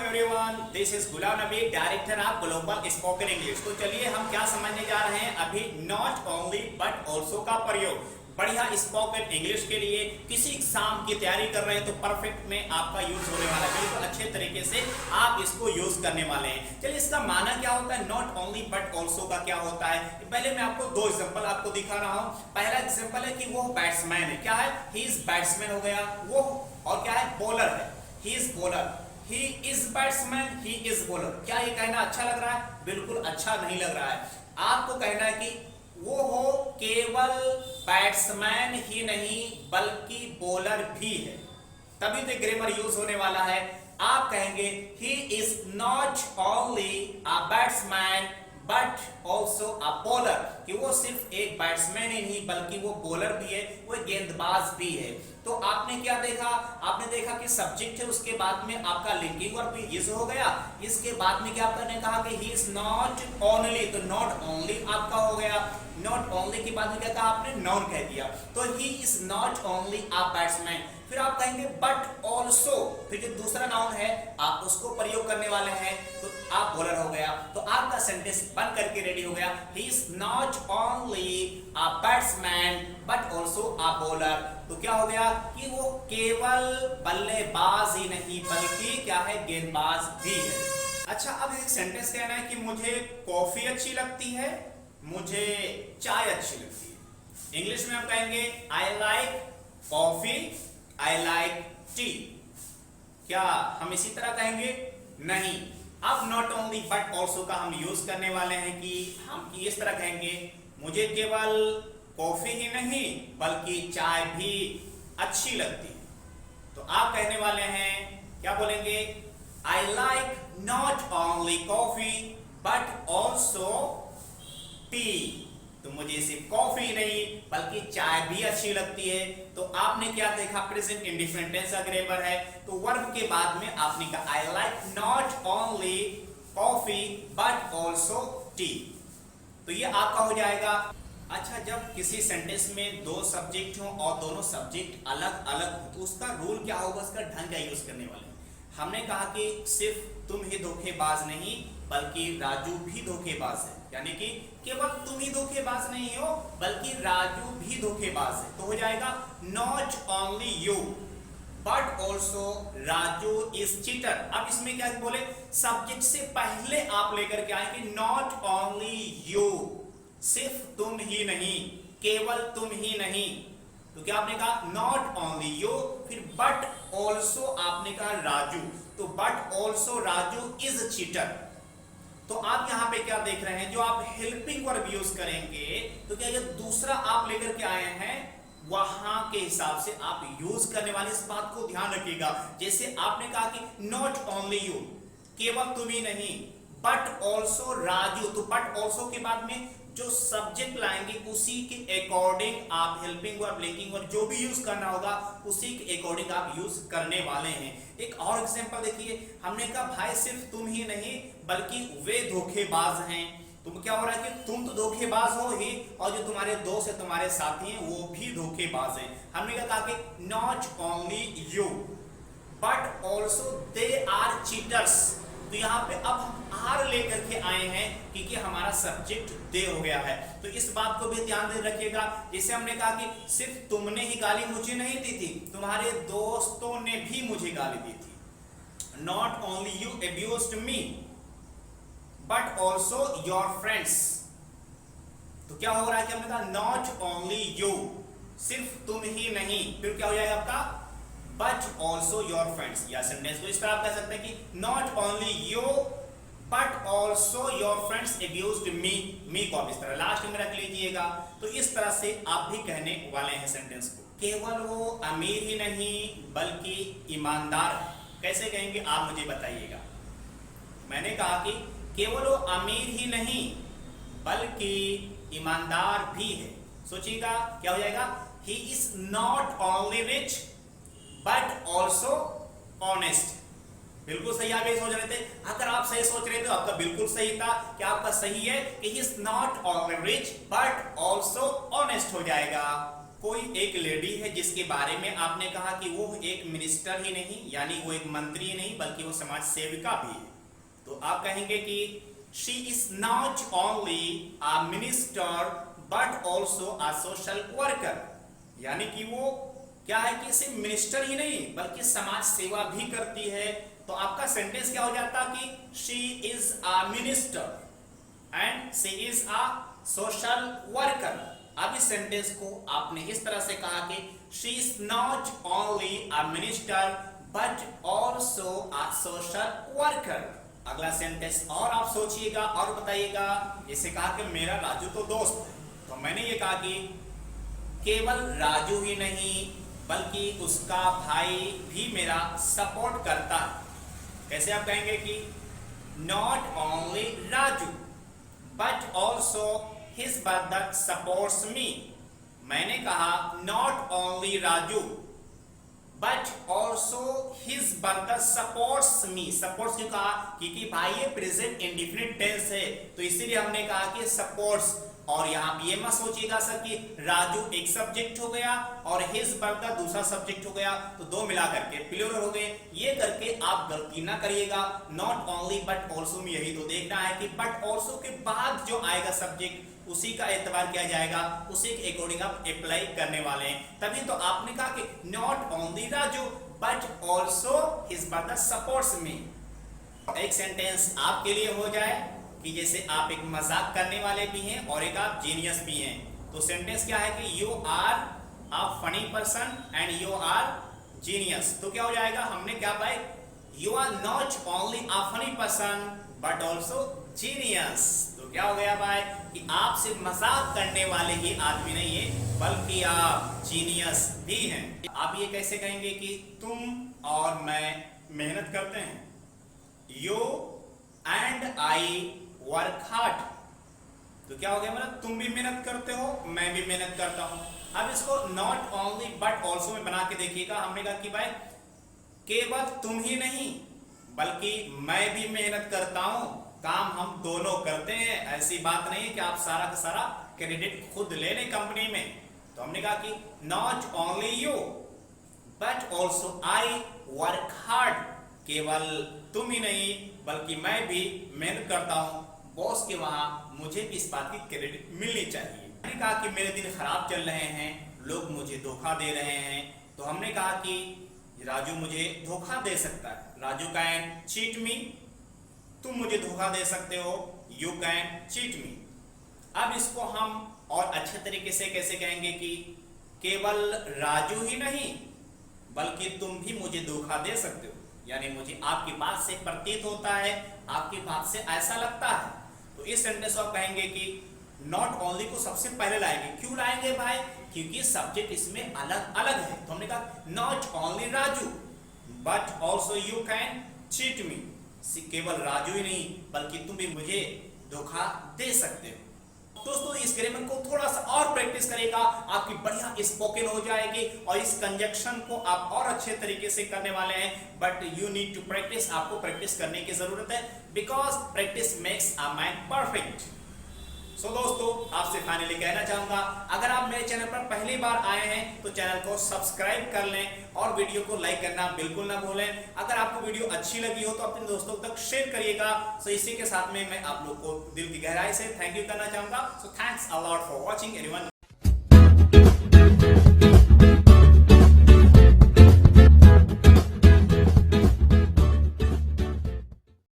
Everyone, this is Ghulam Nabi, director of global spoken English. तो चलिए हम क्या समझने जा रहे हैं अभी नॉट ओनली बट ऑल्सो का प्रयोग बढ़िया स्पोकन इंग्लिश के लिए। किसी एग्जाम की तैयारी कर रहे हैं तो परफेक्ट में आपका यूज होने वाला है, बिल्कुल अच्छे तरीके से आप इसको यूज करने वाले हैं। चलिए इसका माना क्या होता है, नॉट ओनली बट ऑल्सो का क्या होता है। पहले मैं आपको दो एग्जांपल आपको दिखा रहा हूं। पहला एग्जांपल है कि वो बैट्समैन है, क्या है, ही इज बैट्समैन हो गया वो, और क्या है, बॉलर है, he is bowler. He is batsman, he is bowler. क्या ये कहना अच्छा लग रहा है? बिल्कुल अच्छा नहीं लग रहा है। आपको कहना है कि वो हो केवल बैट्समैन ही नहीं बल्कि बॉलर भी है, तभी तो ग्रामर यूज होने वाला है। आप कहेंगे he is not only a batsman but also a bowler, कि वो सिर्फ एक बैट्समैन ही नहीं बल्कि वो बॉलर भी है, वो गेंदबाज भी है। तो आपने क्या देखा, आपने देखा कि सब्जेक्ट है, उसके बाद में आपका लिंकिंग वर्ब भी यूज हो गया। इसके बाद में क्या आपने कहा कि ही इज नॉट ओनली, तो नॉट ओनली आपका हो गया। नॉट ओनली के बाद में क्या कहा आपने, नाउन कह दिया। तो he is not only a batsman. फिर आप कहेंगे बट ऑल्सो, फिर जो दूसरा नाउन है आप उसको प्रयोग करने वाले हैं, तो आप बॉलर हो गया। तो आपका सेंटेंस बन करके रेडी हो गया। He is not only a batsman but also a bowler. तो क्या हो गया कि वो केवल बल्लेबाज ही नहीं बल्कि क्या है, गेंदबाज भी है। अच्छा, अब एक सेंटेंस कहना है कि मुझे कॉफी अच्छी लगती है, मुझे चाय अच्छी लगती है। इंग्लिश में हम कहेंगे I like coffee, I like T. क्या हम इसी तरह कहेंगे? नहीं। अब नॉट ओनली बट ऑल्सो का हम यूज करने वाले हैं कि हम इस तरह कहेंगे मुझे केवल कॉफी ही नहीं बल्कि चाय भी अच्छी लगती है। तो आप कहने वाले हैं, क्या बोलेंगे, I like not only coffee but also T. तो मुझे सिर्फ कॉफी नहीं बल्कि चाय भी अच्छी लगती है। तो आपने क्या देखा, प्रेजेंट इंडिफरेंट टेंस का ग्रामर है, तो वर्ब के बाद में आपने कहा I like not only coffee but also T. तो ये आपका हो जाएगा। अच्छा, जब किसी सेंटेंस में दो सब्जेक्ट हो और दोनों सब्जेक्ट अलग अलग हो तो उसका रूल क्या होगा, उसका ढंग क्या यूज करने वाले हैं। हमने कहा कि सिर्फ तुम ही धोखेबाज नहीं बल्कि राजू भी धोखेबाज है, यानी कि केवल तुम ही धोखेबाज नहीं हो बल्कि राजू भी धोखेबाज है। तो हो जाएगा not only you but also Raju is cheater. अब इसमें क्या बोले, सब्जेक्ट से पहले आप लेकर के आए कि नॉट ओनली यू, सिर्फ तुम ही नहीं, केवल तुम ही नहीं। तो क्या आपने कहा, नॉट ओनली यू, फिर बट ऑल्सो आपने कहा राजू, तो but also Raju is cheater. तो आप यहां पे क्या देख रहे हैं, जो आप हेल्पिंग वर्ब यूज करेंगे तो क्या ये दूसरा आप लेकर के आए हैं, वहां के हिसाब से आप यूज करने वाले, इस बात को ध्यान रखिएगा। जैसे आपने कहा कि नॉट ओनली यू, केवल तुम ही नहीं, बट ऑल्सो राजू, तो बट ऑल्सो के बाद में जो सब्जेक्ट लाएंगे उसी के अकॉर्डिंग आप हेल्पिंग वर्ब, लिंकिंग वर्ब जो भी यूज करना होगा उसी के अकॉर्डिंग आप यूज करने वाले हैं। एक और एग्जांपल देखिए, हमने कहा भाई सिर्फ तुम ही नहीं बल्कि वे धोखेबाज हैं। तो क्या हो रहा है कि तुम तो धोखेबाज हो ही और जो तुम्हारे दोस्त है, तुम्हारे साथी हैं, वो भी धोखेबाज हैं। हमने क्या कहा कि not only you but also they are cheaters. तो यहाँ पे अब हम आर लेकर के आए हैं क्योंकि हमारा सब्जेक्ट दे हो गया है। तो इस बात को भी ध्यान दे रखिएगा। जैसे हमने कहा कि सिर्फ तुमने ही गाली मुझे नहीं दी थी, तुम्हारे दोस्तों ने भी मुझे गाली दी थी। Not only you abused me but also your friends. तो क्या हो रहा है कि हमने कहा नॉट ओनली यू, सिर्फ तुम ही नहीं, फिर क्या हो जाएगा आपका, बट ऑल्सो योर फ्रेंड्स। या सेंटेंस को इस तरह आप कह सकते हैं कि not only you but also your friends abused me. Me को आप इस तरह लास्ट में रख लीजिएगा। तो इस तरह से आप भी कहने वाले हैं सेंटेंस को। केवल वो अमीर ही नहीं बल्कि ईमानदार है। कैसे कहेंगे आप मुझे बताइएगा। मैंने कहा कि केवल वो अमीर ही नहीं बल्कि ईमानदार भी है। सोचिएगा क्या हो जाएगा, he is not only rich but also honest. बिल्कुल सही आप ये सोच रहे थे। अगर आप सही सोच रहे थे तो आपका बिल्कुल सही था। क्या आपका सही है कि he is not only rich but also honest हो जाएगा। कोई एक लेडी है जिसके बारे में आपने कहा कि वो एक मिनिस्टर ही नहीं, यानी वो एक मंत्री ही नहीं बल्कि वो समाज सेविका भी है, तो आप कहेंगे कि she is not only a minister but also a social worker, यानी कि वो क्या है कि सिर्फ मिनिस्टर ही नहीं बल्कि समाज सेवा भी करती है। तो आपका सेंटेंस क्या हो जाता कि she is a minister and she is a social worker. अब इस सेंटेंस को आपने इस तरह से कहा कि she is not only a minister but also a social worker. अगला सेंटेंस और आप सोचिएगा और बताइएगा। जैसे कहा कि मेरा राजू तो दोस्त है, तो मैंने ये कहा कि केवल राजू ही नहीं बल्कि उसका भाई भी मेरा सपोर्ट करता है। कैसे आप कहेंगे कि not only Raju but also his brother supports me. मैंने कहा not only Raju but also his brother supports me. Supports क्यों कहा? क्योंकि भाई ये प्रेजेंट इंडेफिनिट टेंस है, तो इसीलिए हमने कहा कि सपोर्ट्स। और यहाँ पे ये मत सोचिएगा सर कि राजू एक सब्जेक्ट हो गया और हिज ब्रदर दूसरा सब्जेक्ट हो गया, तो दो मिला करके प्लूरल हो गए। ये करके आप गलती ना करिएगा। नॉट ओनली बट ऑल्सो में यही तो देखना है कि बट ऑल्सो के बाद जो आएगा सब्जेक्ट उसी का एतबार किया जाएगा, उसी के अकॉर्डिंग आप अप्लाई करने वाले हैं। तभी तो आपने कहा कि not only Raju but also his brother supports me. एक सेंटेंस आपके लिए हो जाए कि जैसे आप एक मजाक करने वाले भी हैं और एक आप जीनियस भी हैं। तो सेंटेंस क्या है कि you are a funny person and you are genius. तो क्या हो जाएगा? हमने क्या पाए? You are not only a funny person but also genius. तो क्या हो गया भाई कि आप सिर्फ मजाक करने वाले ही आदमी नहीं है बल्कि आप जीनियस भी हैं। आप ये कैसे कहेंगे कि तुम और मैं मेहनत करते हैं? You and I work hard. तो क्या हो गया? मतलब तुम भी मेहनत करते हो, मैं भी मेहनत करता हूं। अब इसको नॉट ओनली बट ऑल्सो में बना के देखिएगा। हमने कहा कि भाई केवल तुम ही नहीं बल्कि मैं भी मेहनत करता हूं, काम हम दोनों करते हैं। ऐसी बात नहीं है कि आप सारा का सारा क्रेडिट खुद ले लें कंपनी में। तो हमने कहा कि not only you but also I work hard. केवल तुम ही नहीं बल्कि मैं भी मेहनत करता हूं, बॉस के वहां मुझे भी इस बात की क्रेडिट मिलनी चाहिए। मैंने कहा कि मेरे दिन खराब चल रहे हैं, लोग मुझे धोखा दे रहे हैं। तो हमने कहा कि राजू मुझे धोखा दे सकता है। राजू कैन चीट मी। तुम मुझे धोखा दे सकते हो, यू कैन चीट मी। अब इसको हम और अच्छे तरीके से कैसे कहेंगे कि केवल राजू ही नहीं बल्कि तुम भी मुझे धोखा दे सकते हो, यानी मुझे आपकी बात से प्रतीत होता है, आपकी बात से ऐसा लगता है। तो इस सेंटेंस को आप कहेंगे कि नॉट ओनली को सबसे पहले लाएंगे। क्यों लाएंगे भाई? क्योंकि सब्जेक्ट इसमें अलग अलग है। तो हमने कहा not only Raju but also you can cheat मी। केवल राजू ही नहीं बल्कि तुम भी मुझे धोखा दे सकते हो। दोस्तों इस ग्रामर को थोड़ा सा और प्रैक्टिस करेगा, आपकी बढ़िया स्पोकन हो जाएगी और इस कंजक्शन को आप और अच्छे तरीके से करने वाले हैं। But you need to practice. आपको प्रैक्टिस करने की जरूरत है because practice makes a man perfect. So दोस्तों आपसे फाइनली कहना चाहूंगा, अगर आप मेरे चैनल पर पहली बार आए हैं तो चैनल को सब्सक्राइब कर लें और वीडियो को लाइक करना बिल्कुल ना भूलें। अगर आपको वीडियो अच्छी लगी हो तो अपने दोस्तों तक शेयर करिएगा। सो इसी के साथ में मैं आप लोग को दिल की गहराई से थैंक यू करना चाहूंगा। So thanks a lot for watching everyone.